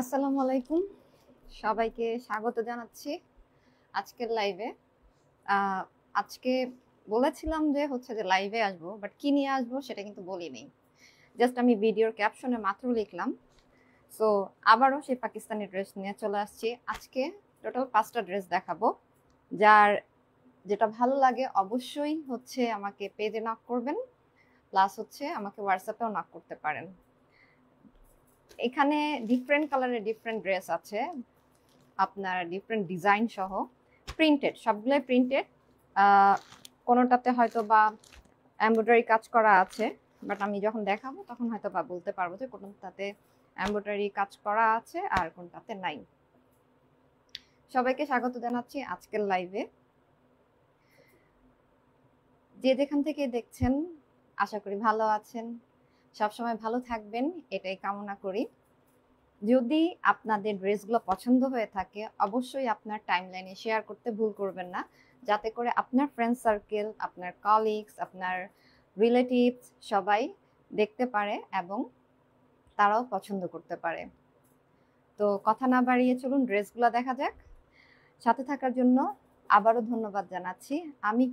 আসসালামু আলাইকুম, সবাইকে স্বাগত জানাচ্ছি আজকের লাইভে। আজকে বলেছিলাম যে লাইভে আসবো, বাট কি নিয়ে আসবো সেটা কিন্তু বলিনি। জাস্ট আমি ভিডিওর ক্যাপশনে মাত্র লিখলাম। সো আবারও সেই পাকিস্তানি ড্রেস নিয়ে চলে আসছি। আজকে টোটাল 5টা ড্রেস দেখাবো। যার যেটা ভালো লাগে অবশ্যই আমাকে পেজে নক করবেন, প্লাস আমাকে হোয়াটসঅ্যাপেও নক করতে পারেন। এখানে ডিফারেন্ট কালারের ডিফারেন্ট ড্রেস আছে, আপনার ডিফারেন্ট ডিজাইন সহ, প্রিন্টেড, সবগুলোই প্রিন্টেড। কোনোটাতে হয়তো বা এমব্রয়ডারি কাজ করা আছে, বাট আমি যখন দেখাবো তখন হয়তো বা বলতে পারবো যে কোনটাতে এমব্রয়ডারি কাজ করা আছে আর কোনটাতে নাই। সবাইকে স্বাগত জানাচ্ছি আজকের লাইভে। যে যেখান থেকে দেখছেন আশা করি ভালো আছেন, সবসময় ভালো থাকবেন এটাই কামনা করি। যদি আপনাদের ড্রেসগুলো পছন্দ হয়ে থাকে অবশ্যই আপনার টাইমলাইনে শেয়ার করতে ভুল করবেন না, যাতে করে আপনার ফ্রেন্ড সার্কেল, আপনার কলিগস, আপনার রিলেটিভস সবাই দেখতে পারে এবং তারাও পছন্দ করতে পারে। তো কথা না বাড়িয়ে চলুন ড্রেসগুলো দেখা যাক। সাথে থাকার জন্য আবারও ধন্যবাদ জানাচ্ছি। আমি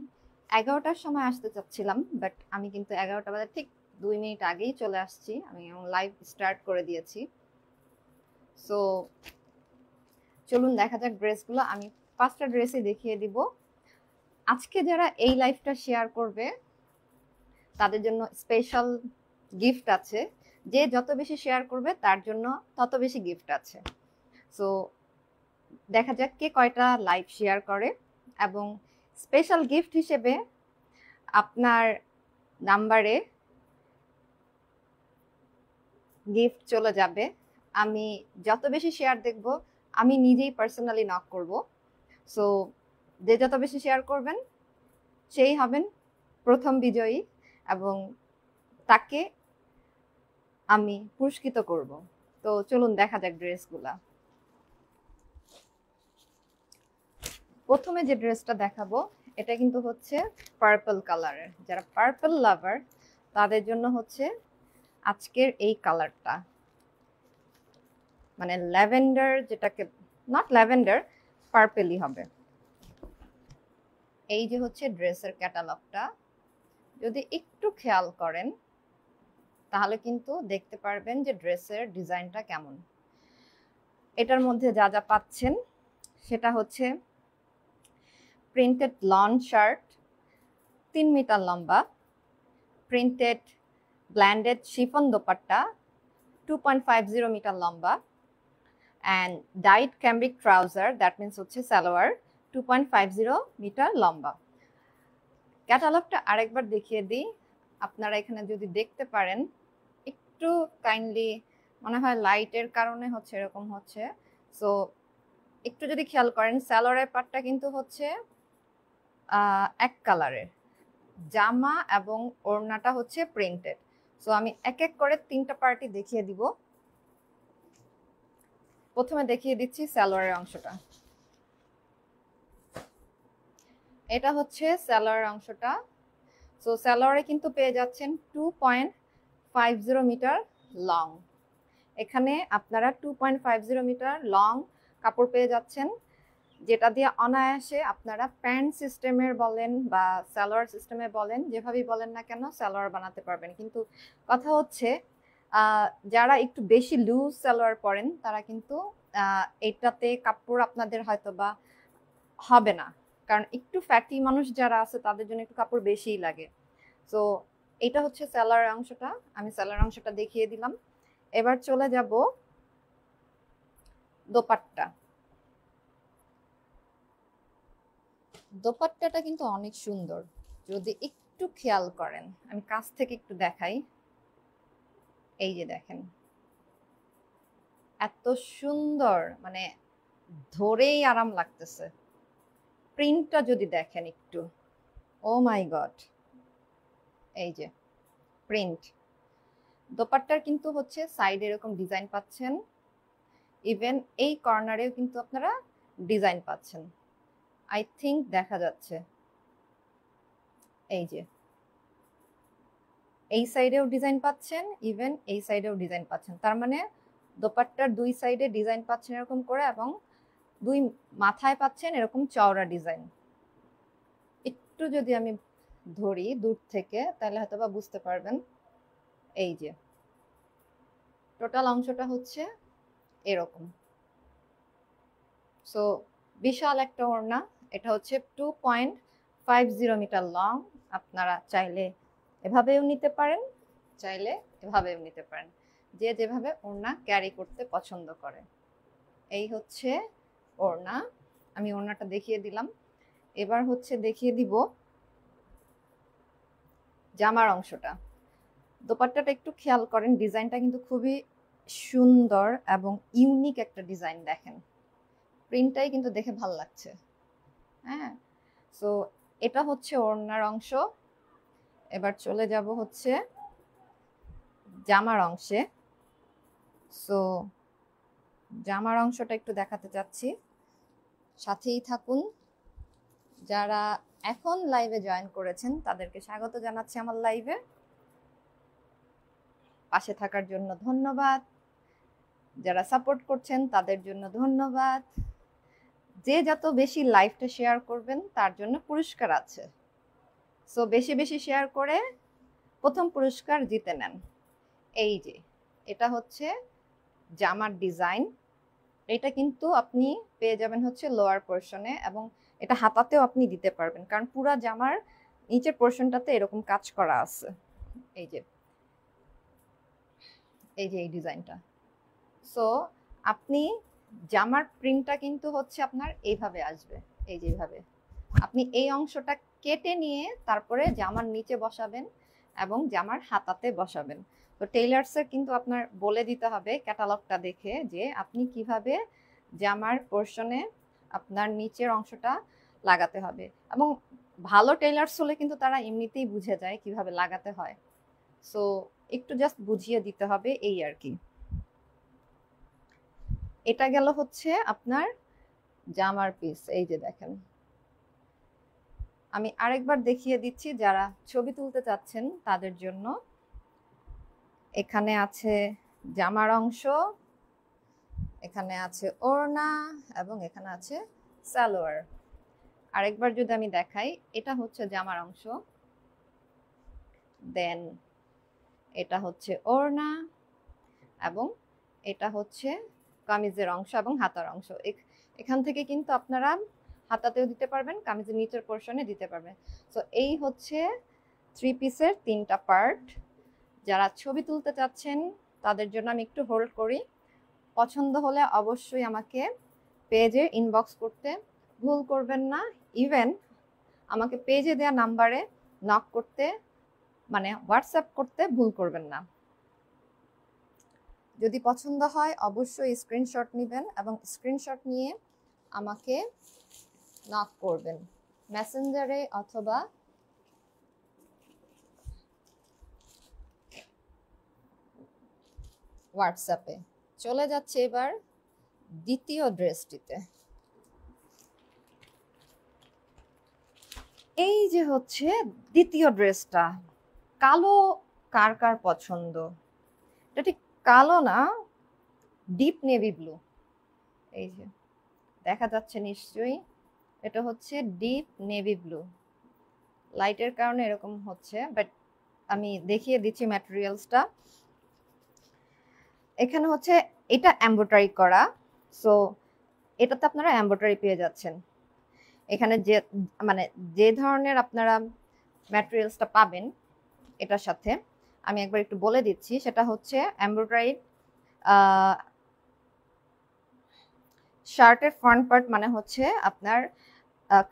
11টার সময় আসতে চাচ্ছিলাম, বাট আমি কিন্তু 11টা বাজে ঠিক 2 মিনিট আগেই চলে আসছি। আমি লাইভ স্টার্ট করে দিয়েছি। সো চলুন দেখা যাক ড্রেসগুলো। আমি 5টা ড্রেসই দেখিয়ে দিব। আজকে যারা এই লাইভটা শেয়ার করবে তাদের জন্য স্পেশাল গিফট আছে। যে যত বেশি শেয়ার করবে তার জন্য তত বেশি গিফট আছে। সো দেখা যাক কে কয়টা লাইভ শেয়ার করে, এবং স্পেশাল গিফট হিসেবে আপনার নাম্বারে গিফট চলে যাবে। আমি যত বেশি শেয়ার দেখব আমি নিজেই পার্সোনালি নক করব। সো যে যত বেশি শেয়ার করবেন সেই হবেন প্রথম বিজয়ী, এবং তাকে আমি পুরস্কৃত করব। তো চলুন দেখা যাক ড্রেসগুলা। প্রথমে যে ড্রেসটা দেখাবো এটা কিন্তু পার্পল কালারের। যারা পার্পল লাভার তাদের জন্য আজকের এই কালারটা, মানে ল্যাভেন্ডার, যেটাকে নট ল্যাভেন্ডার, পার্পেলই হবে। এই যে ড্রেসের ক্যাটালগটা, যদি একটু খেয়াল করেন তাহলে কিন্তু দেখতে পারবেন যে ড্রেসের ডিজাইনটা কেমন। এটার মধ্যে যা যা পাচ্ছেন সেটা প্রিন্টেড লন শার্ট 3 মিটার লম্বা, printed blended chiffon dupatta 2.50 metre লম্বা, and dyed cambric trouser, that means salwar 2.50 metre লম্বা। ক্যাটালগটা আরেকবার দেখিয়ে দিই, আপনারা এখানে যদি দেখতে পারেন, একটু কাইন্ডলি, মনে হয় লাইটের কারণে এরকম হচ্ছে। সো একটু যদি খেয়াল করেন, সালোয়ারের পাটটা কিন্তু এক কালারের, জামা এবং ওড়নাটা প্রিন্টেড। সো আমি এক এক করে 3টা পার্টি দেখিয়ে দিব। প্রথমে দেখিয়ে দিচ্ছি সালোয়ারের অংশটা। এটা সালোয়ারের অংশটা। সো সালোয়ারে কিন্তু পেয়ে যাচ্ছেন 2.50 মিটার লং। এখানে আপনারা 2.50 মিটার লং কাপড় পেয়ে যাচ্ছেন, যেটা দিয়ে অনায়াসে আপনারা প্যান্ট সিস্টেমের বলেন বা সালোয়ার সিস্টেমে বলেন, যেভাবেই বলেন না কেন সালোয়ার বানাতে পারবেন। কিন্তু কথা যারা একটু বেশি লুজ সালোয়ার পরেন তারা কিন্তু এটাতে কাপড় আপনাদের হয়তো বা হবে না, কারণ একটু ফ্যাটি মানুষ যারা আছে তাদের জন্য একটু কাপড় বেশিই লাগে। সো এটা সালোয়ার অংশটা, আমি সালোয়ার অংশটা দেখিয়ে দিলাম। এবার চলে যাব দোপাট্টা। দোপাট্টাটা কিন্তু অনেক সুন্দর, যদি একটু খেয়াল করেন, আমি কাছ থেকে একটু দেখাই। এই যে দেখেন, এত সুন্দর, মানে ধরেই আরাম লাগতেছে। প্রিন্টটা যদি দেখেন একটু, ও মাই গড, এই যে প্রিন্ট। দোপাট্টার কিন্তু সাইডে এরকম ডিজাইন পাচ্ছেন, ইভেন এই কর্নারেও কিন্তু আপনারা ডিজাইন পাচ্ছেন। আই থিংক দেখা যাচ্ছে, এই যে এই সাইডেও ডিজাইন পাচ্ছেন, ইভেন এই সাইডেও ডিজাইন পাচ্ছেন। তার মানে দোপাট্টার দুই সাইডে ডিজাইন পাচ্ছেন এরকম করে, এবং দুই মাথায় পাচ্ছেন এরকম চওড়া ডিজাইন। একটু যদি আমি ধরি দূর থেকে তাহলে হয়তো বা বুঝতে পারবেন। এই যে টোটাল অংশটা হচ্ছে এরকম। সো বিশাল একটা ওড়না। এটা হচ্ছে 2.50 মিটার লং। আপনারা চাইলে এভাবেও নিতে পারেন, চাইলে এভাবেও নিতে পারেন, যে যেভাবে ওড়না ক্যারি করতে পছন্দ করে। এই হচ্ছে ওড়না। আমি ওড়নাটা দেখিয়ে দিলাম। এবার হচ্ছে দেখিয়ে দিব জামার অংশটা। দোপাট্টাটা একটু খেয়াল করেন, ডিজাইনটা কিন্তু খুবই সুন্দর এবং ইউনিক একটা ডিজাইন। দেখেন প্রিন্টটাই কিন্তু দেখে ভালো লাগছে। হ্যাঁ, সো এটা হচ্ছে ওড়নার অংশ। এবার চলে যাব হচ্ছে জামার অংশে। সো জামার অংশটা একটু দেখাতে চাচ্ছি, সাথেই থাকুন। যারা এখন লাইভে জয়েন করেছেন তাদেরকে স্বাগত জানাচ্ছি আমার লাইভে। পাশে থাকার জন্য ধন্যবাদ। যারা সাপোর্ট করছেন তাদের জন্য ধন্যবাদ। যে যত বেশি লাইভটা শেয়ার করবেন তার জন্য পুরস্কার আছে। সো বেশি বেশি শেয়ার করে প্রথম পুরস্কার জিতে নেন। এই যে এটা হচ্ছে জামার ডিজাইন। এটা কিন্তু আপনি পেয়ে যাবেন হচ্ছে লোয়ার পোর্শনে, এবং এটা হাতাতেও আপনি দিতে পারবেন, কারণ পুরো জামার নিচের পোর্শনটাতে এরকম কাজ করা আছে। এই যে এই ডিজাইনটা। সো আপনি জামার প্রিন্টটা কিন্তু হচ্ছে আপনার এইভাবে আসবে। এই যে এইভাবে আপনি এই অংশটা কেটে নিয়ে তারপরে জামার নিচে বসাবেন এবং জামার হাতাতে বসাবেন। তো টেইলার্সের কিন্তু আপনার বলে দিতে হবে ক্যাটালগটা দেখে যে আপনি কিভাবে জামার পোর্শনে আপনার নিচের অংশটা লাগাতে হবে, এবং ভালো টেইলার্স হলে কিন্তু তারা এমনিতেই বুঝে যায় কিভাবে লাগাতে হয়। সো একটু জাস্ট বুঝিয়ে দিতে হবে, এই আর কি। এটা গেল হচ্ছে আপনার জামার পিস। এই যে দেখেন, আমি আরেকবার দেখিয়ে দিচ্ছি যারা ছবি তুলতে চাচ্ছেন তাদের জন্য। এখানে আছে জামার অংশ, এখানে আছে ওড়না, এবং এখানে আছে সালোয়ার। আরেকবার যদি আমি দেখাই, এটা হচ্ছে জামার অংশ, দেন এটা হচ্ছে ওড়না, এবং এটা হচ্ছে কামিজের অংশ এবং হাতার অংশ। এখান থেকে কিন্তু আপনারা হাতাতেও দিতে পারবেন, কামিজের নিচের পোর্শনে দিতে পারবেন। সো এই হচ্ছে থ্রি পিসের তিনটা পার্ট। যারা ছবি তুলতে চাচ্ছেন তাদের জন্য আমি একটু হোল্ড করি। পছন্দ হলে অবশ্যই আমাকে পেজে ইনবক্স করতে ভুল করবেন না। ইভেন আমাকে পেজে দেওয়া নাম্বারে নক করতে, মানে হোয়াটসঅ্যাপ করতে ভুল করবেন না। যদি পছন্দ হয় অবশ্যই স্ক্রিনশট নেবেন এবং স্ক্রিনশট নিয়ে আমাকে নক করবেন মেসেঞ্জারে অথবা হোয়াটসঅ্যাপে। চলে যাচ্ছে এবার দ্বিতীয় ড্রেসটিতে। এই যে হচ্ছে দ্বিতীয় ড্রেসটা। কালো কার কার পছন্দ? এটা ঠিক কালো না, ডিপ নেভি ব্লু। এই যে দেখা যাচ্ছে নিশ্চয়ই, এটা হচ্ছে ডিপ নেভি ব্লু। লাইটের কারণে এরকম হচ্ছে, বাট আমি দেখিয়ে দিচ্ছি ম্যাটেরিয়ালসটা। এখানে হচ্ছে এটা এমব্রয়ডারি করা। সো এটাতে আপনারা এমব্রয়ডারি পেয়ে যাচ্ছেন। এখানে যে মানে যে ধরনের আপনারা ম্যাটেরিয়ালসটা পাবেন এটার সাথে আমি একবার একটু বলে দিচ্ছি। সেটা হচ্ছে এমব্রয়ডারি শার্টের ফ্রন্ট পার্ট, মানে হচ্ছে আপনার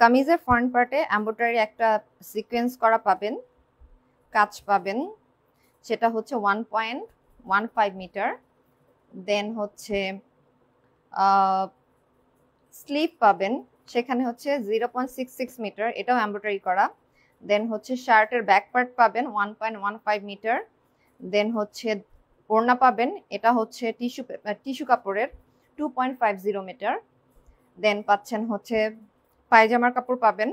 কামিজের ফ্রন্ট পার্টে এমব্রয়ডারি একটা সিকোয়েন্স করা পাবেন, কাজ পাবেন। সেটা হচ্ছে 1.15 মিটার। দেন হচ্ছে স্লিভ পাবেন, সেখানে হচ্ছে 0.66 মিটার, এটাও এমব্রয়ডারি করা। দেন হচ্ছে শার্টের ব্যাক পার্ট পাবেন 1.15 মিটার। দেন হচ্ছে ওড়না পাবেন, এটা হচ্ছে টিস্যু কাপড়ের 2.50 মিটার। দেন পাচ্ছেন হচ্ছে পায়জামার কাপড় পাবেন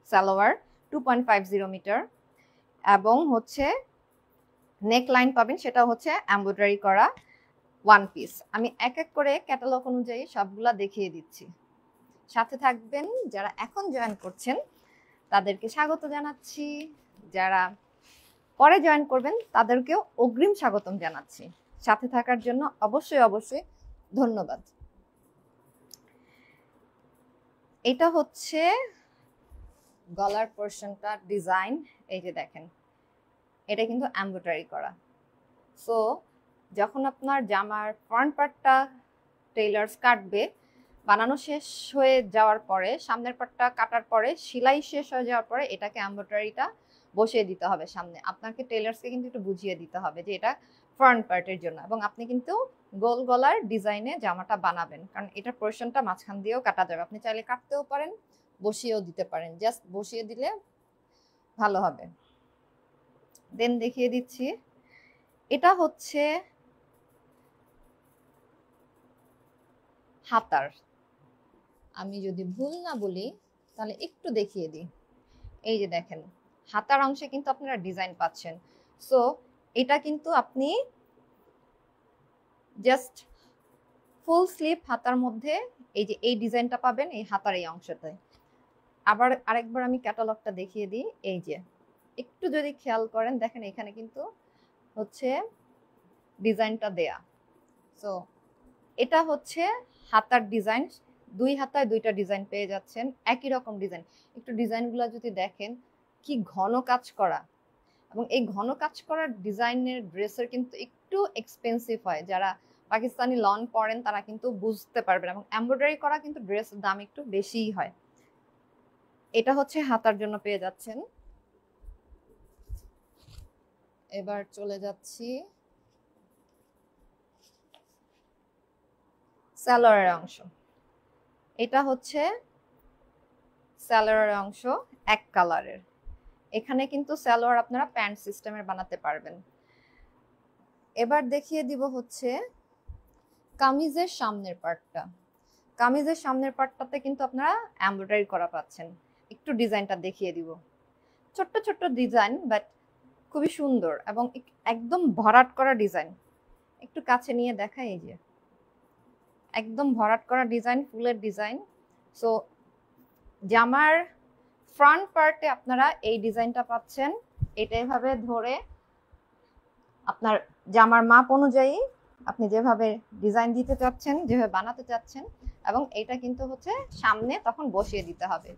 সালোয়ার 2.50 মিটার, এবং হচ্ছে নেক লাইন পাবেন, সেটা হচ্ছে এমব্রয়ডারি করা ওয়ান পিস। আমি এক এক করে ক্যাটালগ অনুযায়ী সবগুলা দেখিয়ে দিচ্ছি। সাথে থাকবেন। যারা এখন জয়েন করছেন তাদেরকে স্বাগত জানাচ্ছি, যারা পরে জয়েন করবেন তাদেরকেও অগ্রিম স্বাগতম জানাচ্ছি। সাথে থাকার জন্য অবশ্যই অবশ্যই ধন্যবাদ। এটা হচ্ছে গলার পোরশনটা ডিজাইন, এই যে দেখেন এটা কিন্তু এমব্রয়ডারি করা। সো যখন আপনার জামার ফ্রন্ট পার্টটা টেইলার্স কাটবে, বানানো শেষ হয়ে যাওয়ার পরে, সামনের পার্টটা কাটার পরে, সেলাই শেষ হয়ে যাওয়ার পরে এটাকে এমব্রয়ডারিটা বসিয়ে দিতে হবে সামনে। আপনাকে টেইলার্সকে কিন্তু একটু বুঝিয়ে দিতে হবে যে এটা ফ্রন্ট পার্টের জন্য, এবং আপনি কিন্তু গোল গলার ডিজাইনে জামাটা বানাবেন, কারণ এটা পোরশনটা মাঝখান দিয়েও কাটা যাবে। আপনি চাইলে কাটতেও পারেন, বসিয়েও দিতে পারেন, জাস্ট বসিয়ে দিলে ভালো হবে। দেন দেখিয়ে দিচ্ছি, এটা হচ্ছে হাতার। আমি যদি ভুল না বলি তাহলে একটু দেখিয়ে দিই। এই যে দেখেন হাতার অংশে কিন্তু আপনারা ডিজাইন পাচ্ছেন। সো এটা কিন্তু আপনি জাস্ট ফুল স্লিভ হাতার মধ্যে এই যে এই ডিজাইনটা পাবেন এই হাতার এই অংশটায়। আবার আরেকবার আমি ক্যাটালগটা দেখিয়ে দিই। এই যে একটু যদি খেয়াল করেন দেখেন এখানে কিন্তু হচ্ছে ডিজাইনটা দেয়া। সো এটা হচ্ছে হাতার ডিজাইন। দুই হাতায় দুইটা ডিজাইন পেয়ে যাচ্ছেন, একই রকম ডিজাইন। একটু ডিজাইনগুলো যদি দেখেন কি ঘন কাজ করা, এবং এই ঘন কাজ করার ডিজাইনের ড্রেসের কিন্তু একটু এক্সপেন্সিভ হয়। যারা পাকিস্তানি লন পরেন তারা কিন্তু বুঝতে পারবেন, এবং এমব্রয়ডারি করা কিন্তু ড্রেসের দাম একটু বেশিই হয়। এটা হচ্ছে হাতার জন্য পেয়ে যাচ্ছেন। এবার চলে যাচ্ছি সালোয়ারের অংশ। এটা হচ্ছে সালোয়ারের অংশ এক কালারের। এখানে কিন্তু সালোয়ার আপনারা প্যান্ট সিস্টেমের বানাতে পারবেন। এবার দেখিয়ে দিব হচ্ছে কামিজের সামনের পার্টটা। কামিজের সামনের পার্টটাতে কিন্তু আপনারা এমব্রয়ডারি করা পাচ্ছেন। একটু ডিজাইনটা দেখিয়ে দিব। ছোট্ট ছোট্ট ডিজাইন, বাট খুবই সুন্দর এবং একদম ভরাট করা ডিজাইন। একটু কাছে নিয়ে দেখা, এই যে একদম ভরাট করা ডিজাইন, ফুলের ডিজাইন। সো জামার ফ্রন্ট পার্টে আপনারা এই ডিজাইনটা পাচ্ছেন। এটা এভাবে ধরে আপনার জামার মাপ অনুযায়ী আপনি যেভাবে ডিজাইন দিতে চাচ্ছেন, যেভাবে বানাতে চাচ্ছেন, এবং এটা কিন্তু হচ্ছে সামনে তখন বসিয়ে দিতে হবে।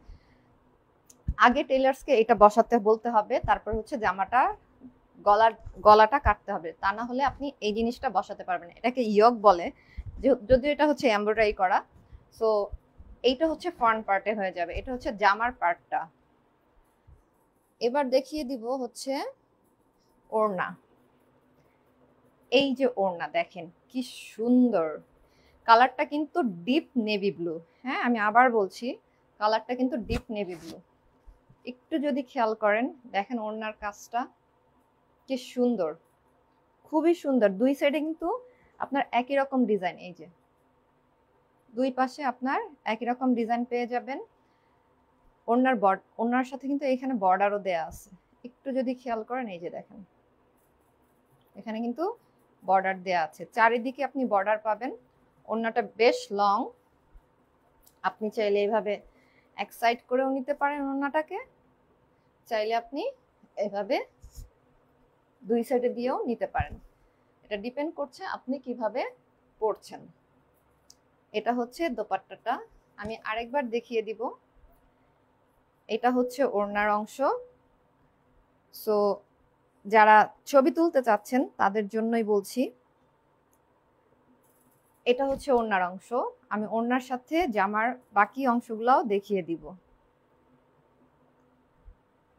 আগে টেইলার্সকে এটা বসাতে বলতে হবে, তারপর হচ্ছে জামাটা গলাটা কাটতে হবে। তা না হলে আপনি এই জিনিসটা বসাতে পারবেন না। এটাকে ইয়ক বলে, যদিও এটা হচ্ছে এমব্রয়ডারি করা। সো এইটা হচ্ছে ফ্রন্ট পার্টে হয়ে যাবে। এটা হচ্ছে জামার পার্টটা। এবার দেখিয়ে দিব হচ্ছে ওড়না। এই যে ওড়না দেখেন কি সুন্দর, কালারটা কিন্তু ডিপ নেভি ব্লু। হ্যাঁ, আমি আবার বলছি কালারটা কিন্তু ডিপ নেভি ব্লু। একটু যদি খেয়াল করেন দেখেন ওড়নার কাজটা কি সুন্দর, খুবই সুন্দর। দুই সাইডে কিন্তু আপনার একই রকম ডিজাইন, এই যে দুই পাশে আপনার একই রকম ডিজাইন পেয়ে যাবেন। ওড়নার সাথে কিন্তু এখানে বর্ডারও দেয়া আছে। একটু যদি খেয়াল করেন এই যে দেখেন এখানে কিন্তু বর্ডার দেয়া আছে, চারিদিকে আপনি বর্ডার পাবেন। ওড়নাটা বেশ লং, আপনি চাইলে এইভাবে এক সাইড করেও নিতে পারেন ওড়নাটাকে, চাইলে আপনি এভাবে দুই সাইডে দিয়েও নিতে পারেন। এটা ডিপেন্ড করছে আপনি কিভাবে পরছেন। এটা হচ্ছে দোপাট্টাটা, আমি আরেকবার দেখিয়ে দিব। এটা হচ্ছে ওড়নার অংশ। সো যারা ছবি তুলতে চাচ্ছেন তাদের জন্যই বলছি। এটা হচ্ছে ওড়নার অংশ। আমি ওড়নার সাথে জামার বাকি অংশগুলোও দেখিয়ে দিব।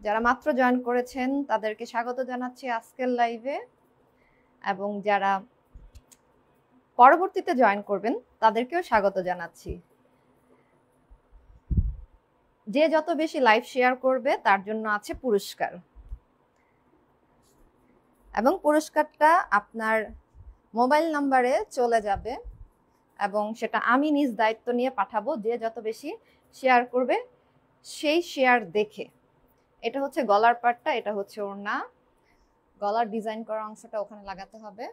যারা মাত্র জয়েন করেছেন তাদেরকে স্বাগত জানাচ্ছি আজকের লাইভে, এবং যারা পরবর্তীতে জয়েন করবেন তাদেরকেও স্বাগত জানাচ্ছি। যে যত বেশি লাইভ শেয়ার করবে তার জন্য আছে পুরস্কার, এবং পুরস্কারটা আপনার মোবাইল নাম্বারে চলে যাবে, এবং সেটা আমি নিজ দায়িত্ব নিয়ে পাঠাবো। যে যত বেশি শেয়ার করবে সেই শেয়ার দেখে। এটা হচ্ছে গলার পাটটা, এটা হচ্ছে ওড়না। গলার ডিজাইন করা অংশটা ওখানে লাগাতে হবে।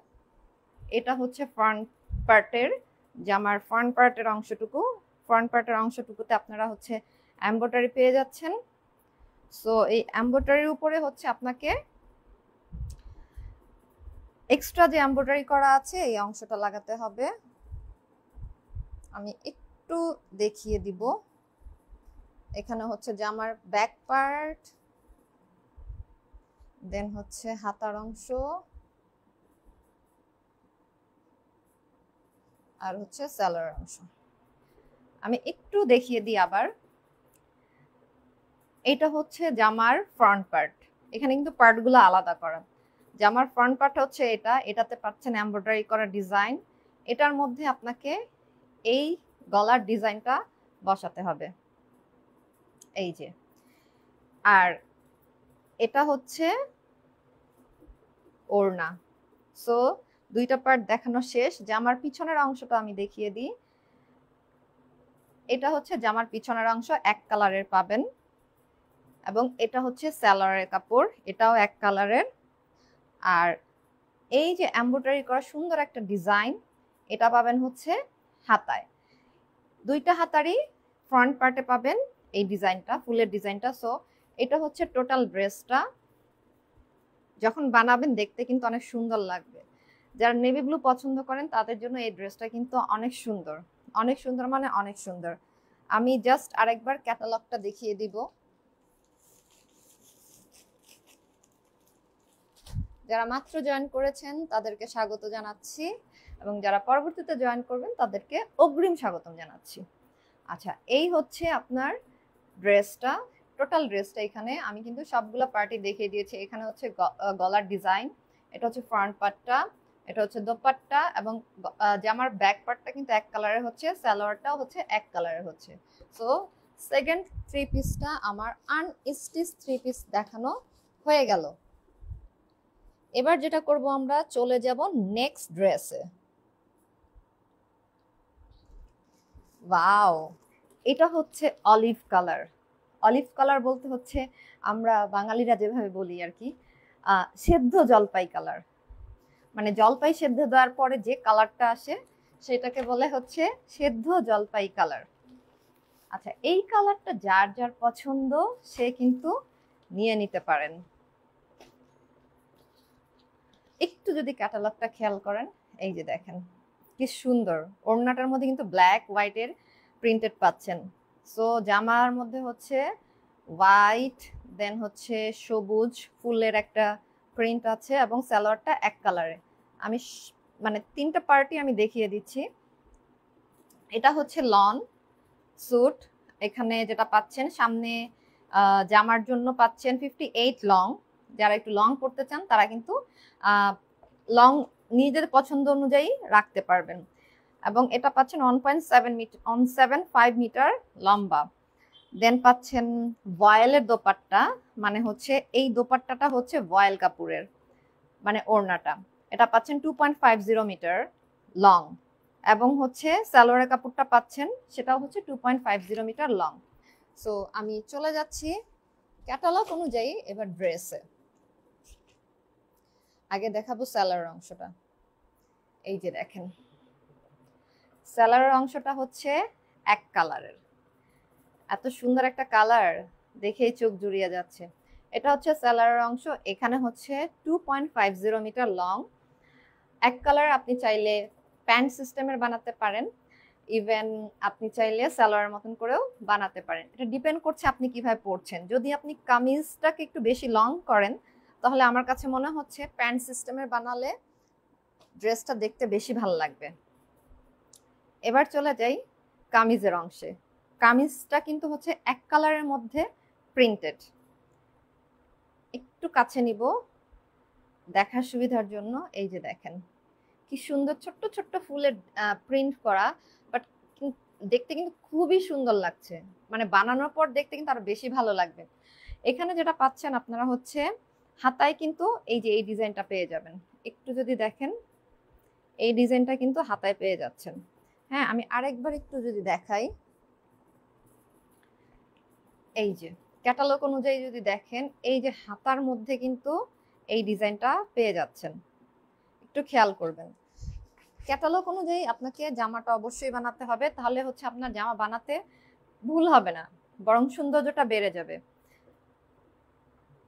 এটা হচ্ছে ফ্রন্ট পার্টের জামার ফ্রন্ট পার্টের অংশটুকু। ফ্রন্ট পার্টের অংশটুকুতে আপনারা হচ্ছে এমব্রয়ডারি পেয়ে যাচ্ছেন। সো এই এমব্রয়ডারির উপরে হচ্ছে আপনাকে এক্সট্রা যে এমব্রয়ডারি করা আছে এই অংশটা লাগাতে হবে। আমি একটু দেখিয়ে দিব। এখানে হচ্ছে জামার ব্যাক পার্ট, দেন হচ্ছে হাতার অংশ, আর হচ্ছে সালোয়ার অংশ। আমি একটু দেখিয়ে দিই আবার। এটা হচ্ছে জামার ফ্রন্ট পার্ট। এখানে কিন্তু পার্টগুলো আলাদা করা। জামার ফ্রন্ট পার্ট হচ্ছে এটা, এটাতে পাচ্ছেন এমব্রয়ডারি করা ডিজাইন। এটার মধ্যে আপনাকে এই গলার ডিজাইনটা বসাতে হবে, এই যে। আর এটা হচ্ছে ওড়না। সো দুইটা পার্ট দেখানো শেষ। জামার পিছনের অংশটা আমি দেখিয়ে দিই। এটা হচ্ছে জামার পিছনের অংশ, এক কালারের পাবেন, এবং এটা হচ্ছে সালোয়ারের কাপড়, এটাও এক কালারের। আর এই যে এমব্রয়ডারি করা সুন্দর একটা ডিজাইন, এটা পাবেন হচ্ছে হাতায়। দুইটা হাতারই ফ্রন্ট পার্টে পাবেন এই ডিজাইনটা, ফুলের ডিজাইনটা। সো এটা হচ্ছে টোটাল ড্রেসটা। যখন বানাবেন দেখতে কিন্তু অনেক সুন্দর লাগবে। যারা নেভি ব্লু পছন্দ করেন তাদের জন্য এই ড্রেসটা কিন্তু অনেক সুন্দর, অনেক সুন্দর, মানে অনেক সুন্দর। আমি জাস্ট আরেকবার ক্যাটালগটা দেখিয়ে দিব। যারা মাত্র জয়েন করেছেন তাদেরকে স্বাগত জানাচ্ছি, এবং যারা পরবর্তীতে জয়েন করবেন তাদেরকে অগ্রিম স্বাগতম জানাচ্ছি। আচ্ছা, এই হচ্ছে আপনার ড্রেসটা, টোটাল ড্রেসটা। এখানে আমি কিন্তু সবগুলো পার্টি দেখিয়ে দিয়েছি। এখানে হচ্ছে গলার ডিজাইন, এটা হচ্ছে ফ্রন্ট পার্টটা, এটা হচ্ছে দোপাট্টা, এবং জামার ব্যাক পার্টটা কিন্তু এক কালারের হচ্ছে, সালোয়ারটাও হচ্ছে এক কালারের হচ্ছে। সো সেকেন্ড থ্রি পিসটা আমার আনস্টিচ থ্রি পিস দেখানো হয়ে গেল। এবার যেটা করব, আমরা চলে যাব নেক্সট ড্রেসে। ওয়াও, এটা হচ্ছে অলিভ কালার। অলিভ কালার বলতে হচ্ছে আমরা বাঙালিরা যেভাবে বলি আর কি, সেদ্ধ জলপাই কালার। মানে জলপাই সেদ্ধ দেওয়ার পরে যে কালারটা আসে সেটাকে বলে হচ্ছে সেদ্ধ জলপাই কালার। আচ্ছা, এই কালারটা যার যার পছন্দ সে কিন্তু নিয়ে নিতে পারেন। একটু যদি ক্যাটালগটা খেয়াল করেন, এই যে দেখেন কি সুন্দর। ওড়নাটার মধ্যে কিন্তু ব্ল্যাক হোয়াইটের প্রিন্টেড পাচ্ছেন। সো জামার মধ্যে হচ্ছে হোয়াইট, দেন হচ্ছে সবুজ ফুলের একটা প্রিন্ট আছে, এবং সালোয়ারটা এক কালারে। আমি মানে তিনটা পার্টি আমি দেখিয়ে দিচ্ছি। এটা হচ্ছে লন স্যুট। এখানে যেটা পাচ্ছেন সামনে জামার জন্য পাচ্ছেন 58 লং। যারা একটু লং পড়তে চান তারা কিন্তু লং নিজেদের পছন্দ অনুযায়ী রাখতে পারবেন। এবং এটা পাচ্ছেন 1.75 মিটার লম্বা। দেন পাচ্ছেন ভয়েলের দোপাট্টা, মানে হচ্ছে এই দোপাট্টাটা হচ্ছে ভয়েল কাপড়ের, মানে ওড়নাটা। এটা পাচ্ছেন 2.50 মিটার লং, এবং হচ্ছে সালোয়ারের কাপড়টা পাচ্ছেন সেটাও হচ্ছে 2.50 মিটার লং। সো আমি চলে যাচ্ছি ক্যাটালগ অনুযায়ী এবার ড্রেসে। আগে দেখাবো সালোয়ার অংশটা। এই যে দেখেন, সালোয়ার অংশটা হচ্ছে এক কালারের। এত সুন্দর একটা কালার, দেখেই চোখ জুড়িয়ে যাচ্ছে। এটা হচ্ছে সালোয়ারের অংশ। এখানে হচ্ছে 2.50 মিটার লং। এক কালার আপনি চাইলে প্যান্ট সিস্টেমের বানাতে পারেন, ইভেন আপনি চাইলে সালোয়ারের মতন করেও বানাতে পারেন। এটা ডিপেন্ড করছে আপনি কিভাবে পরছেন। যদি আপনি কামিজটাকে একটু বেশি লং করেন তাহলে আমার কাছে মনে হচ্ছে প্যান্ট সিস্টেমের বানালে ড্রেসটা দেখতে বেশি ভালো লাগবে। এবার চলে যাই কামিজের অংশে। কামিজটা কিন্তু হচ্ছে এক কালারের মধ্যে প্রিন্টেড। একটু কাছে নিব দেখার সুবিধার জন্য। এই যে দেখেন কি সুন্দর ছোট্ট ছোট্ট ফুলের প্রিন্ট করা, বাট দেখতে কিন্তু খুবই সুন্দর লাগছে। মানে বানানোর পর দেখতে কিন্তু আরো বেশি ভালো লাগবে। এখানে যেটা পাচ্ছেন আপনারা হচ্ছে হাতায় কিন্তু এই যে এই ডিজাইনটা পেয়ে যাবেন। একটু যদি দেখেন, এই ডিজাইনটা কিন্তু হাতায় পেয়ে যাচ্ছেন। হ্যাঁ, আমি আরেকবার একটু যদি দেখাই, এই যে ক্যাটালগ অনুযায়ী যদি দেখেন, এই যে হাতার মধ্যে কিন্তু এই ডিজাইনটা পেয়ে যাচ্ছেন। একটু খেয়াল করবেন। ক্যাটালগ অনুযায়ী আপনাকে জামাটা অবশ্যই বানাতে হবে, তাহলে হচ্ছে আপনার জামা বানাতে ভুল হবে না, বরং সৌন্দর্যটা বেড়ে যাবে।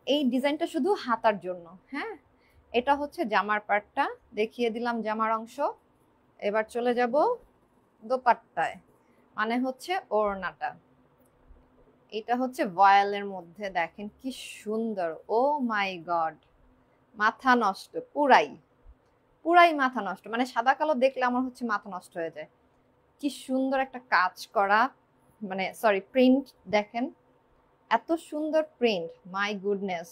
এই ডিজাইনটা শুধু হাতার জন্য। হ্যাঁ, এটা হচ্ছে জামার পার্টটা, দেখিয়ে দিলাম জামার অংশ। এবার চলে যাব দোপাট্টায়, মানে হচ্ছে ওড়নাটা। এটা হচ্ছে ভয়েলের মধ্যে, দেখেন কি সুন্দর, ও মাই গড, মাথা নষ্ট, পুরাই পুরাই মাথা নষ্ট, মানে সাদা কালো দেখলে আমার হচ্ছে মাথা নষ্ট হয়ে যায়। কি সুন্দর একটা কাজ করা, মানে সরি প্রিন্ট, দেখেন এত সুন্দর প্রিন্ট, মাই গুডনেস।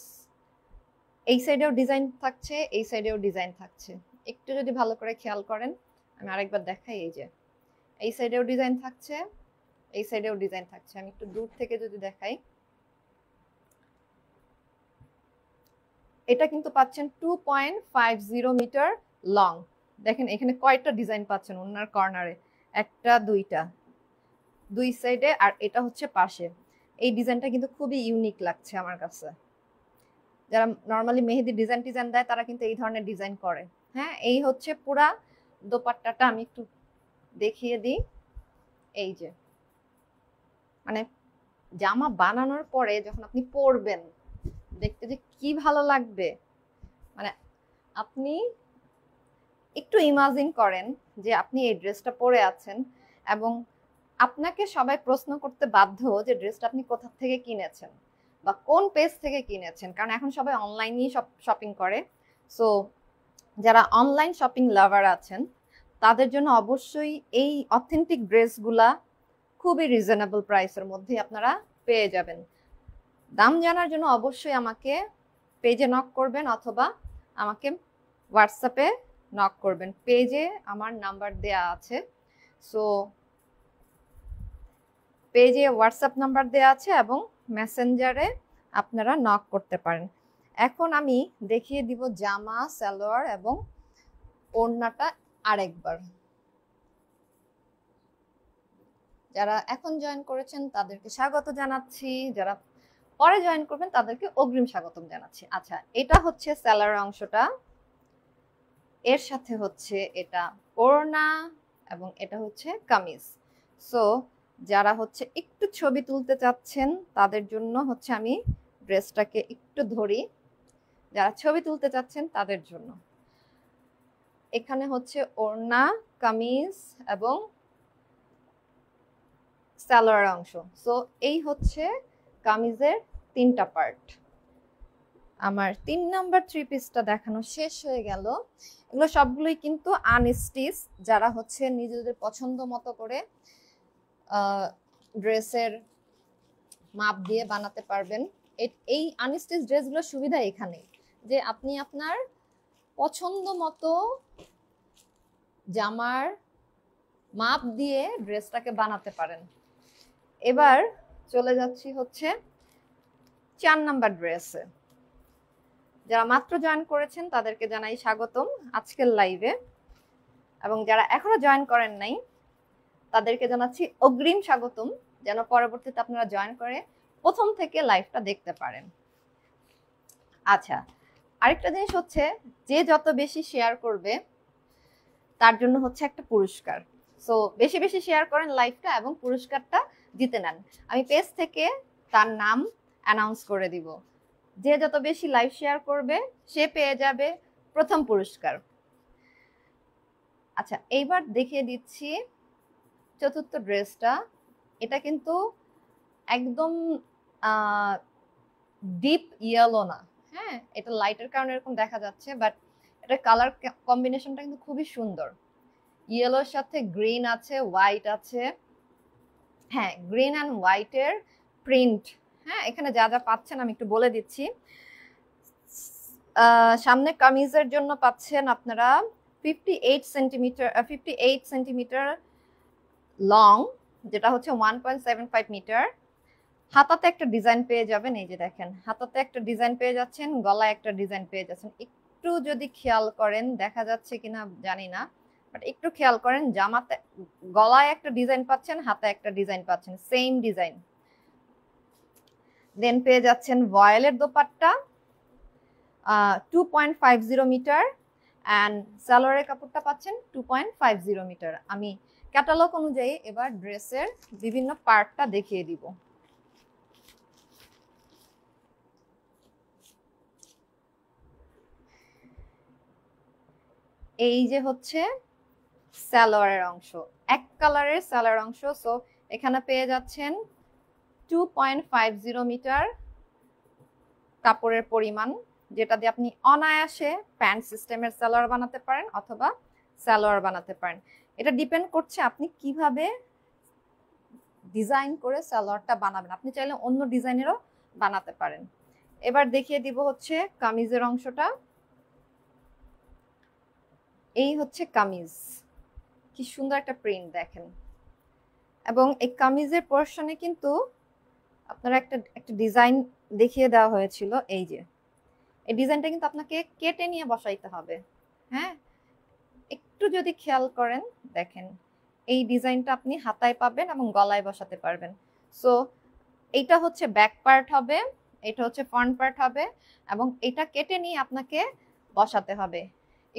এই সাইডেও ডিজাইন থাকছে, এই সাইডেও ডিজাইন থাকছে, একটু যদি ভালো করে খেয়াল করেন, আমি আরেকবার দেখাই, এই যে এই সাইডেও ডিজাইন থাকছে, এই সাইডেও ডিজাইন থাকছে। আমি একটু দূর থেকে যদি দেখাই, এটা কিন্তু পাচ্ছেন 2.50 মিটার লং। দেখেন এখানে কয়টা ডিজাইন পাচ্ছেন ওনার কর্নারে, একটা দুইটা, দুই সাইডে, আর এটা হচ্ছে পাশে। এই ডিজাইনটা কিন্তু খুবই ইউনিক লাগছে আমার কাছে। যারা নর্মালি মেহেদি ডিজাইন দেয় তারা কিন্তু এই ধরনের ডিজাইন করে। হ্যাঁ, এই হচ্ছে পুরা দোপাট্টাটা, আমি একটু দেখিয়ে দিই। এই যে মানে জামা বানানোর পরে যখন আপনি পরবেন, দেখতে যে কি ভালো লাগবে, মানে আপনি একটু ইমাজিন করেন যে আপনি এই ড্রেসটা পরে আছেন এবং আপনাকে সবাই প্রশ্ন করতে বাধ্য যে ড্রেসটা আপনি কোথা থেকে কিনেছেন বা কোন পেজ থেকে কিনেছেন, কারণ এখন সবাই অনলাইনেই শপিং করে। সো যারা অনলাইন শপিং লাভার আছেন তাদের জন্য অবশ্যই এই অথেন্টিক ড্রেসগুলা খুবই রিজনেবল প্রাইসের মধ্যে আপনারা পেয়ে যাবেন। দাম জানার জন্য অবশ্যই আমাকে পেজে নক করবেন অথবা আমাকে হোয়াটসঅ্যাপে নক করবেন। পেজে আমার নাম্বার দেয়া আছে, সো পেজে হোয়াটসঅ্যাপ নাম্বার দেয়া আছে এবং মেসেঞ্জারে আপনারা নক করতে পারেন। এখন আমি দেখিয়ে দিব জামা, সালোয়ার এবং ওড়নাটা আরেকবার। যারা এখন জয়েন করেছেন তাদেরকে স্বাগত জানাচ্ছি, যারা পরে জয়েন করবেন তাদেরকে অগ্রিম স্বাগতম জানাচ্ছি। আচ্ছা, এটা হচ্ছে সালোয়ার অংশটা, এর সাথে হচ্ছে এটা ওড়না এবং এটা হচ্ছে কামিজ। সো যারা হচ্ছে একটু ছবি তুলতে চাচ্ছেন তাদের জন্য হচ্ছে আমি ড্রেসটাকে একটু ধরি, যারা ছবি তুলতে চাচ্ছেন তাদের জন্য। এখানে হচ্ছে ওড়না, কামিজ এবং সালোয়ার অংশ। সো এই হচ্ছে কামিজের তিনটা পার্ট। আমার 3 নাম্বার 3 পিসটা দেখানো শেষ হয়ে গেল। এগুলো সবগুলোই কিন্তু আনস্টিচ, যারা হচ্ছে নিজেদের পছন্দ মতো করে ড্রেসের মাপ দিয়ে বানাতে পারবেন। এই আনস্টিচ ড্রেসগুলোর সুবিধা এখানে যে আপনি আপনার পছন্দ মতো জামার মাপ দিয়ে ড্রেসটাকে বানাতে পারেন। এবার চলে যাচ্ছি হচ্ছে 4 নাম্বার ড্রেসে। যারা মাত্র জয়েন করেছেন তাদেরকে জানাই স্বাগতম আজকের লাইভে, এবং যারা এখনো জয়েন করেন নাই তাদেরকে জানাচ্ছি অগ্রিম স্বাগতম, যেন পরবর্তীতে আপনারা জয়েন করে প্রথম থেকে লাইভটা দেখতে পারেন। আচ্ছা, আরেকটা জিনিস হচ্ছে, যে যত বেশি শেয়ার করবে তার জন্য হচ্ছে একটা পুরস্কার। সো বেশি বেশি শেয়ার করেন লাইভটা এবং পুরস্কারটা জিতে নেন। আমি পেজ থেকে তার নাম অ্যানাউন্স করে দিব। যে যত বেশি লাইভ শেয়ার করবে সে পেয়ে যাবে প্রথম পুরস্কার। আচ্ছা, এইবার দেখিয়ে দিচ্ছি চতুর্থ ড্রেসটা। এটা কিন্তু একদম ডিপ ইয়েলো না, হ্যাঁ, এটা লাইটের কারণে এরকম দেখা যাচ্ছে, বাট এটা কালার কম্বিনেশনটা কিন্তু খুবই সুন্দর। ইয়েলোর সাথে গ্রিন আছে, হোয়াইট আছে, হ্যাঁ গ্রিন অ্যান্ড হোয়াইটের প্রিন্ট। হ্যাঁ, এখানে যা যা পাচ্ছেন আমি একটু বলে দিচ্ছি। সামনে কামিজের জন্য পাচ্ছেন আপনারা 58 সেন্টিমিটার লং, যেটা হচ্ছে 1.75 মিটার। হাতাতে একটা ডিজাইন পেয়ে যাবেন, এই যে দেখেন হাতাতে একটা ডিজাইন পেয়ে যাচ্ছেন, গলায় একটা ডিজাইন পেয়ে যাচ্ছেন। একটু যদি খেয়াল করেন, দেখা যাচ্ছে কিনা জানি না, বাট একটু খেয়াল করেন, জামাতে গলায় একটা ডিজাইন পাচ্ছেন, হাতে একটা ডিজাইন পাচ্ছেন, সেম ডিজাইন। দেন পেয়ে যাচ্ছেন ভয়েলের দোপাট্টা, 2.50 মিটার, অ্যান্ড সালোয়ারের কাপড়টা পাচ্ছেন 2.50 মিটার। আমি ক্যাটালগ অনুযায়ী এবার ড্রেসের বিভিন্ন পার্টটা দেখিয়ে দিব। এই যে হচ্ছে সালোয়ারের অংশ, এক কালারের সালোয়ার অংশ। সো এখানে পেয়ে যাচ্ছেন 2.50 মিটার কাপড়ের পরিমাণ, যেটা দিয়ে আপনি অনায়াসে প্যান্ট সিস্টেমের সালোয়ার বানাতে পারেন অথবা সালোয়ার বানাতে পারেন। এটা ডিপেন্ড করছে আপনি কিভাবে ডিজাইন করে সালোয়ারটা বানাবেন। আপনি চাইলে অন্য ডিজাইনেরও বানাতে পারেন। এবার দেখিয়ে দিব হচ্ছে কামিজের অংশটা। এই হচ্ছে কামিজ, কি সুন্দর একটা প্রিন্ট দেখেন। এবং এই কামিজের পোরশনে কিন্তু আপনারা একটা ডিজাইন দেখিয়ে দেওয়া হয়েছিল। এই যে এই ডিজাইনটা কিন্তু আপনাকে কেটে নিয়ে বসাইতে হবে। হ্যাঁ, একটু যদি খেয়াল করেন দেখেন, এই ডিজাইনটা আপনি হাতায় পাবেন এবং গলায় বসাতে পারবেন। সো এইটা হচ্ছে ব্যাক পার্ট হবে, এটা হচ্ছে ফ্রন্ট পার্ট হবে, এবং এটা কেটে নিয়ে আপনাকে বসাতে হবে।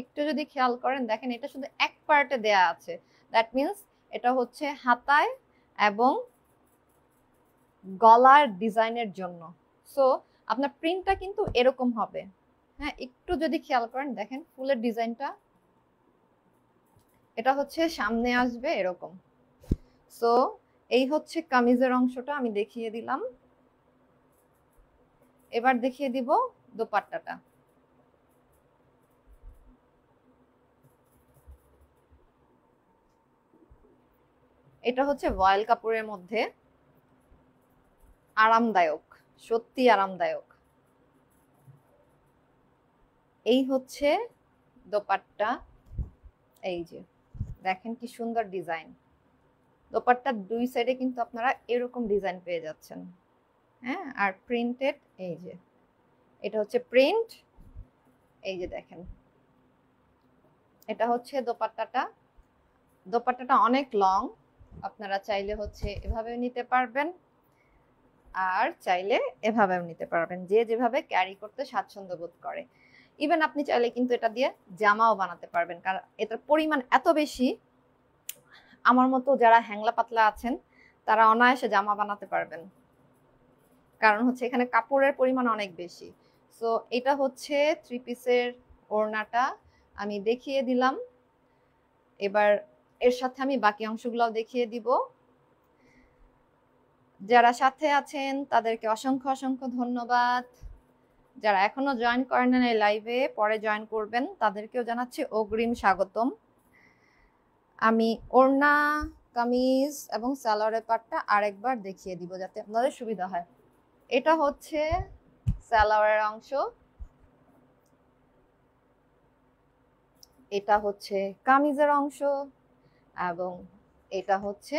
একটু যদি খেয়াল করেন দেখেন, এটা শুধু এক পার্টে দেয়া আছে। দ্যাট মিনস এটা হচ্ছে হাতায় এবং গলার ডিজাইনের জন্য। সো আপনার প্রিন্টটা কিন্তু এরকম হবে। হ্যাঁ, একটু যদি খেয়াল করেন দেখেন ফুলের ডিজাইনটা, এটা হচ্ছে সামনে আসবে এরকম। সো এই হচ্ছে কামিজের অংশটা আমি দেখিয়ে দিলাম। এবার দেখিয়ে দিব দোপাট্টাটা। এটা হচ্ছে ভয়েল কাপড়ের মধ্যে, আরামদায়ক, সত্যি আরামদায়ক। এই হচ্ছে দোপাট্টা। এই যে দেখেন কি সুন্দর ডিজাইন। দোপাট্টার দুই সাইডে কিন্তু আপনারা এরকম ডিজাইন পেয়ে যাচ্ছেন। হ্যাঁ, আর প্রিন্টেড, এই যে এটা হচ্ছে প্রিন্ট। এই যে দেখেন, এটা হচ্ছে দোপাট্টাটা। দোপাট্টাটা অনেক লং, আপনারা চাইলে হচ্ছে এভাবেও নিতে পারবেন আর চাইলে এভাবেও নিতে পারবেন, যে যেভাবে ক্যারি করতে স্বাচ্ছন্দ্য বোধ করে। ইভেন আপনি চাইলে কিন্তু এটা দিয়ে জামাও বানাতে পারবেন, কারণ এটার পরিমাণ এত বেশি, আমার মতো যারা হ্যাংলা পাতলা আছেন তারা অনায়াসে জামা বানাতে পারবেন, কারণ হচ্ছে এখানে কাপড়ের পরিমাণ অনেক বেশি। সো এটা হচ্ছে থ্রি পিসের ওড়নাটা আমি দেখিয়ে দিলাম। এবার এর সাথে আমি বাকি অংশগুলো দেখিয়ে দিব। যারা সাথে আছেন তাদেরকে অসংখ্য অসংখ্য ধন্যবাদ। যারা এখনো জয়েন করেন না এই লাইভে, পরে জয়েন করবেন, তাদেরকেও জানাচ্ছি অগ্রিম স্বাগতম। আমি ওড়না, কামিজ এবং সালোয়ারের পাটটা আরেকবার দেখিয়ে দিব যাতে আপনাদের সুবিধা হয়। এটা হচ্ছে সালোয়ারের অংশ, এটা হচ্ছে কামিজের অংশ, এবং এটা হচ্ছে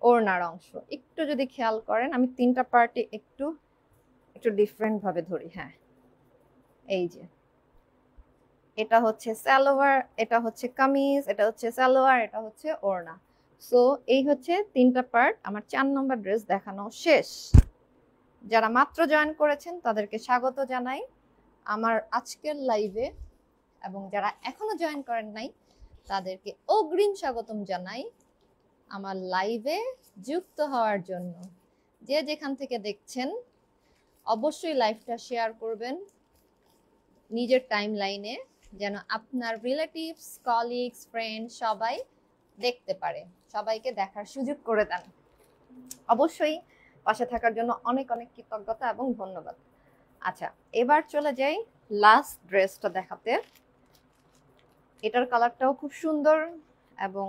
ওড়নার অংশ। একটু যদি খেয়াল করেন আমি তিনটা পার্টে একটু ডিফারেন্ট ভাবে ধরি। হ্যাঁ, এই যে এটা হচ্ছে সালোয়ার, এটা হচ্ছে কামিজ, এটা হচ্ছে সালোয়ার, এটা হচ্ছে ওড়না। সো এই হচ্ছে তিনটা পার্ট। আমার 4 নম্বর ড্রেস দেখানো শেষ। যারা মাত্র জয়েন করেছেন তাদেরকে স্বাগত জানাই আমার আজকের লাইভে, এবং যারা এখনো জয়েন করেন নাই তাদেরকে অগ্রিম স্বাগতম জানাই আমার লাইভে যুক্ত হওয়ার জন্য। যে যেখান থেকে দেখছেন অবশ্যই লাইভটা শেয়ার করবেন নিজের টাইম লাইনে, যেন আপনার রিলেটিভস, কলিগস, ফ্রেন্ড সবাই দেখতে পারে, সবাইকে দেখার সুযোগ করে দেন। অবশ্যই পাশে থাকার জন্য অনেক অনেক কৃতজ্ঞতা এবং ধন্যবাদ। আচ্ছা, এবার চলে যাই লাস্ট ড্রেসটা দেখাতে। এটার কালারটাও খুব সুন্দর এবং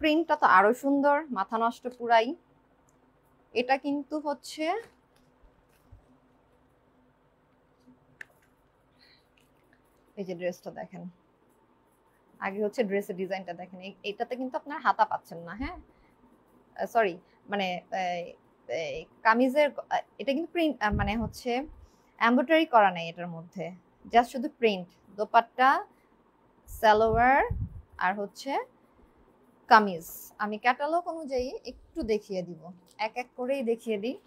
প্রিন্টটা তো আরো সুন্দর, মাথা নষ্ট পুরাই। এটা কিন্তু হচ্ছে এই যে ড্রেসটা দেখেন, আগে হচ্ছে ড্রেসের ডিজাইনটা দেখেন। এইটাতে কিন্তু আপনার হাতা পাচ্ছেন না। হ্যাঁ, সরি, মানে কামিজের এটা কিন্তু প্রিন্ট, মানে হচ্ছে এমব্রয়ডারি করা নেই এটার মধ্যে, জাস্ট শুধু প্রিন্ট। দোপাট্টা, সালোয়ার আর হচ্ছে কামিজ। আমি ক্যাটালগ অনুযায়ী একটু দেখিয়ে দিব, এক এক করেই দেখিয়ে দিই।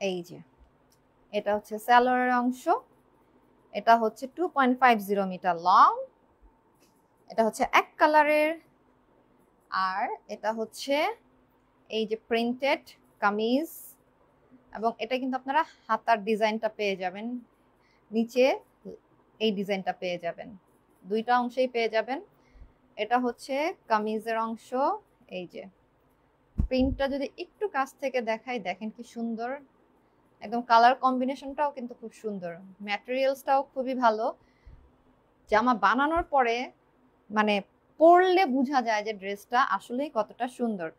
এই যে এটা হচ্ছে সালোয়ারের অংশ, এটা হচ্ছে 2.50 মিটার লং, এটা হচ্ছে এক কালারের। আর এটা হচ্ছে এই যে প্রিন্টেড কামিজ, এবং এটা কিন্তু আপনারা হাতার ডিজাইনটা পেয়ে যাবেন, নিচে এই ডিজাইনটা পেয়ে যাবেন, দুইটা অংশেই পেয়ে যাবেন। এটা হচ্ছে কামিজের অংশ। এই যে প্রিন্টটা যদি একটু কাছ থেকে দেখাই, দেখেন কি সুন্দর, একদম কালার কম্বিনেশনটাও কিন্তু খুব সুন্দর, ম্যাটেরিয়ালসটাও খুবই ভালো। জামা বানানোর পরে মানে পরলে বোঝা যায় যে ড্রেসটা আসলেই কতটা সুন্দর।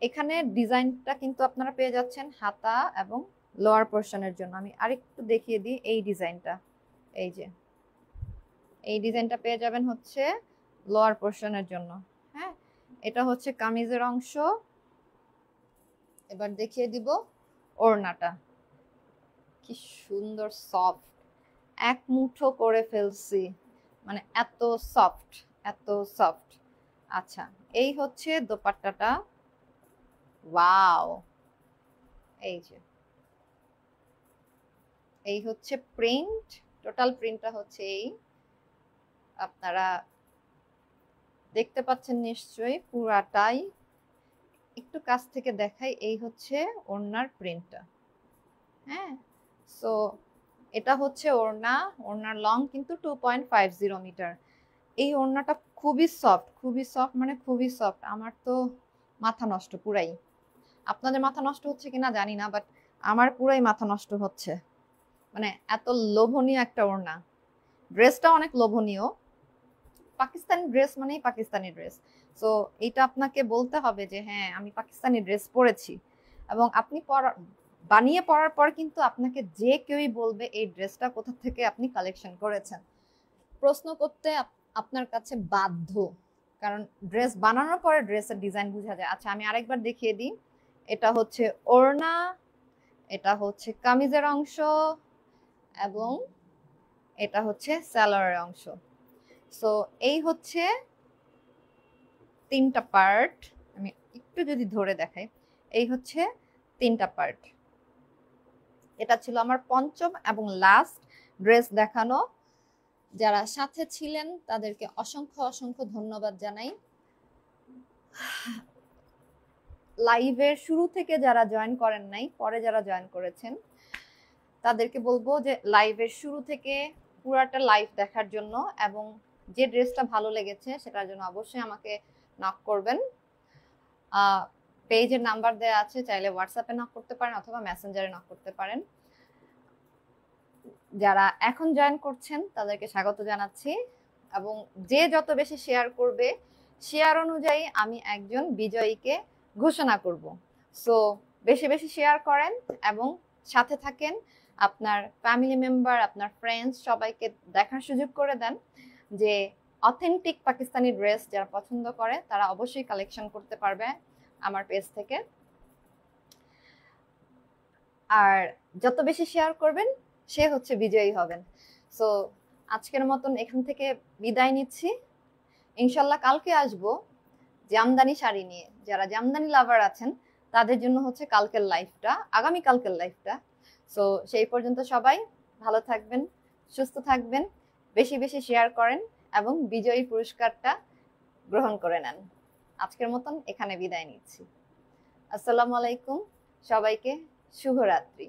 এখানে ডিজাইনটা কিন্তু আপনারা পেয়ে যাচ্ছেন হাতা এবং লোয়ার পোর্শনের জন্য। আমি আরেকটু দেখিয়ে দিই এই ডিজাইনটা, এই যে এই ডিজাইনটা পেয়ে যাবেন হচ্ছে লোয়ার পোর্শনের জন্য। হ্যাঁ, এটা হচ্ছে কামিজের অংশ। এবার দেখিয়ে দিব ওড়নাটা, কি সুন্দর সফট, এক মুঠো করে ফেলছি, মানে এত সফট, এত সফট। আচ্ছা, এই হচ্ছে দোপাট্টাটা। ওয়াও, এই যে এই হচ্ছে প্রিন্ট, টোটাল প্রিন্টটা হচ্ছে এই, আপনারা দেখতে পাচ্ছেন নিশ্চয়ই পুরাটাই। একটু কাছ থেকে দেখাই, এই হচ্ছে ওড়নার প্রিন্টটা। হ্যাঁ, সো এটা হচ্ছে ওড়না, ওড়নার লং কিন্তু 2.50 মিটার। এই ওড়নাটা খুবই সফট, খুবই সফট, মানে খুবই সফট। আমার তো মাথা নষ্ট পুরাই, আপনাদের মাথা নষ্ট হচ্ছে কিনা জানি না, বাট আমার পুরাই মাথা নষ্ট হচ্ছে, মানে এত লোভনীয় একটা ওড়না। ড্রেসটা অনেক লোভনীয়, পাকিস্তানি ড্রেস মানেই পাকিস্তানি ড্রেস। সো এটা আপনাকে বলতে হবে যে হ্যাঁ আমি পাকিস্তানি ড্রেস পরেছি, এবং আপনি বানিয়ে পরার পর কিন্তু আপনাকে যে কেউই বলবে এই ড্রেসটা কোথা থেকে আপনি কালেকশন করেছেন, প্রশ্ন করতে আপনার কাছে বাধ্য, কারণ ড্রেস বানানোর পরে ড্রেসের ডিজাইন বোঝা যায়। আচ্ছা, আমি আরেকবার দেখিয়ে দিই, এটা হচ্ছে ওড়না, এটা হচ্ছে কামিজের অংশ, এবং এটা হচ্ছে সালোয়ারের অংশ। সো এই হচ্ছে তিনটা পার্ট। আমি একটু যদি ধরে দেখাই, এই হচ্ছে তিনটা পার্ট। এটা ছিল আমার পঞ্চম এবং লাস্ট ড্রেস দেখানো। যারা সাথে ছিলেন তাদেরকে অসংখ্য অসংখ্য ধন্যবাদ জানাই। লাইভের শুরু থেকে যারা জয়েন করেন নাই, পরে যারা জয়েন করেছেন তাদেরকে বলবো যে লাইভের শুরু থেকে পুরাটা লাইভ দেখার জন্য, এবং যে ড্রেসটা ভালো লেগেছে সেটার জন্য অবশ্যই আমাকে নক করবেন। পেজের নাম্বার দেওয়া আছে, চাইলে হোয়াটসঅ্যাপে নক করতে পারেন অথবা মেসেঞ্জারে নক করতে পারেন। যারা এখন জয়েন করছেন তাদেরকে স্বাগত জানাচ্ছি, এবং যে যত বেশি শেয়ার করবে শেয়ার অনুযায়ী আমি একজন বিজয়ীকে ঘোষণা করব। সো বেশি বেশি শেয়ার করেন এবং সাথে থাকেন, আপনার ফ্যামিলি মেম্বার, আপনার ফ্রেন্ডস সবাইকে দেখার সুযোগ করে দেন যে অথেন্টিক পাকিস্তানি ড্রেস যারা পছন্দ করে তারা অবশ্যই কালেকশন করতে পারবে আমার পেজ থেকে। আর যত বেশি শেয়ার করবেন সে হচ্ছে বিজয়ী হবেন। সো আজকের মতন এখান থেকে বিদায় নিচ্ছি। ইনশাল্লাহ কালকে আসবো জামদানি শাড়ি নিয়ে। যারা জামদানি লাভার আছেন তাদের জন্য হচ্ছে কালকের লাইফটা, আগামী কালকের লাইফটা। সো সেই পর্যন্ত সবাই ভালো থাকবেন, সুস্থ থাকবেন, বেশি বেশি শেয়ার করেন এবং বিজয়ী পুরস্কারটা গ্রহণ করে নেন। আজকের মতন এখানে বিদায় নিচ্ছি। আসসালামু আলাইকুম, সবাইকে শুভরাত্রি।